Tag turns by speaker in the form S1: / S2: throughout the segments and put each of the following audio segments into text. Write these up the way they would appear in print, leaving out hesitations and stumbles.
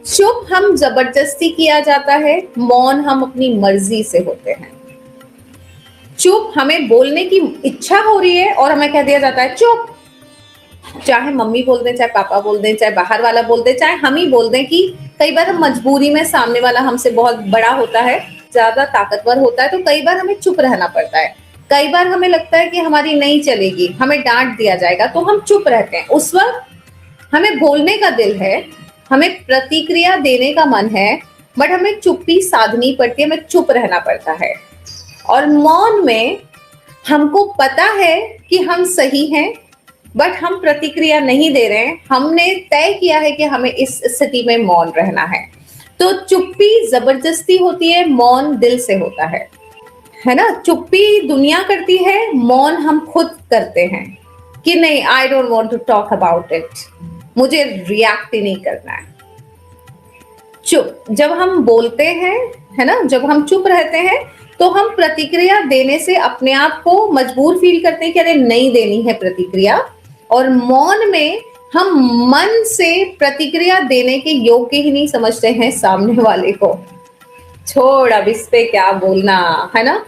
S1: चुप हम जबरदस्ती किया जाता है, मौन हम अपनी मर्जी से होते हैं। चुप हमें बोलने की इच्छा हो रही है और हमें कह दिया जाता है चुप। चाहे मम्मी बोल दें, चाहे पापा बोल दें, चाहे बाहर वाला बोल दे, चाहे हम ही बोल दें कि कई बार हम मजबूरी में, सामने वाला हमसे बहुत बड़ा होता है, ज्यादा ताकतवर होता है, तो कई बार हमें चुप रहना पड़ता है। कई बार हमें लगता है कि हमारी नहीं चलेगी, हमें डांट दिया जाएगा, तो हम चुप रहते हैं। उस वक्त हमें बोलने का दिल है, हमें प्रतिक्रिया देने का मन है, बट हमें चुप्पी साधनी पड़ती है, हमें चुप रहना पड़ता है। और मौन में हमको पता है कि हम सही हैं, बट हम प्रतिक्रिया नहीं दे रहे हैं। हमने तय किया है कि हमें इस स्थिति में मौन रहना है। तो चुप्पी जबरदस्ती होती है, मौन दिल से होता है ना। चुप्पी दुनिया करती है, मौन हम खुद करते हैं कि नहीं, I don't want to talk about it, मुझे रिएक्ट ही नहीं करना है। चुप जब हम बोलते हैं, है ना, जब हम चुप रहते हैं तो हम प्रतिक्रिया देने से अपने आप को मजबूर फील करते हैं कि अरे नहीं देनी है प्रतिक्रिया। और मौन में हम मन से प्रतिक्रिया देने के योग्य ही नहीं समझते हैं सामने वाले को। छोड़, अब इस पे क्या बोलना, है ना।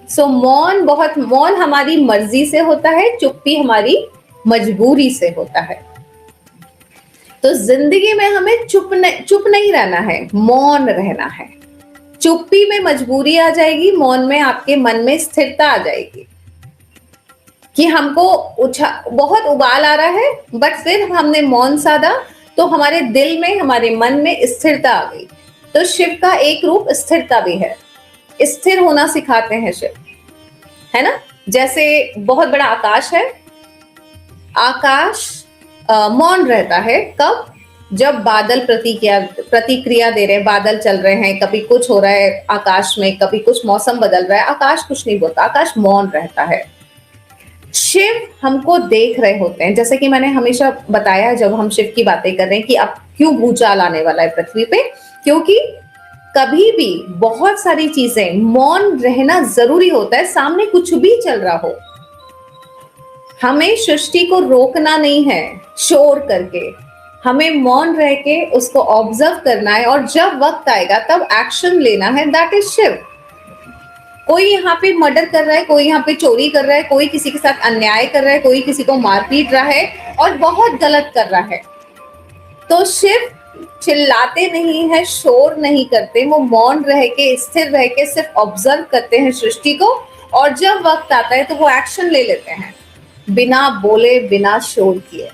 S1: सो मौन हमारी मर्जी से होता है, चुप्पी हमारी मजबूरी से होता है। तो जिंदगी में हमें चुप नहीं रहना है, मौन रहना है। चुप्पी में मजबूरी आ जाएगी, मौन में आपके मन में स्थिरता आ जाएगी कि हमको बहुत उबाल आ रहा है, बट फिर हमने मौन साधा तो हमारे दिल में, हमारे मन में स्थिरता आ गई। तो शिव का एक रूप स्थिरता भी है, स्थिर होना सिखाते हैं शिव, है ना। जैसे बहुत बड़ा आकाश है, आकाश मौन रहता है कब, जब बादल प्रतिक्रिया दे रहे हैं, बादल चल रहे हैं, कभी कुछ हो रहा है आकाश में, कभी कुछ मौसम बदल रहा है, आकाश कुछ नहीं बोलता, आकाश मौन रहता है। शिव हमको देख रहे होते हैं, जैसे कि मैंने हमेशा बताया जब हम शिव की बातें कर रहे हैं कि अब क्यों भूचाल आने वाला है पृथ्वी पे, क्योंकि कभी भी बहुत सारी चीजें मौन रहना जरूरी होता है, सामने कुछ भी चल रहा हो। हमें सृष्टि को रोकना नहीं है शोर करके, हमें मौन रह के उसको ऑब्जर्व करना है, और जब वक्त आएगा तब एक्शन लेना है। That is Shiv. कोई यहाँ पे मर्डर कर रहा है, कोई यहाँ पे चोरी कर रहा है, कोई किसी के साथ अन्याय कर रहा है, कोई किसी को मार पीट रहा है और बहुत गलत कर रहा है, तो शिव चिल्लाते नहीं है, शोर नहीं करते, वो मौन रह के, स्थिर रह के सिर्फ ऑब्जर्व करते हैं सृष्टि को, और जब वक्त आता है तो वो एक्शन ले लेते हैं, बिना बोले, बिना शोर किए।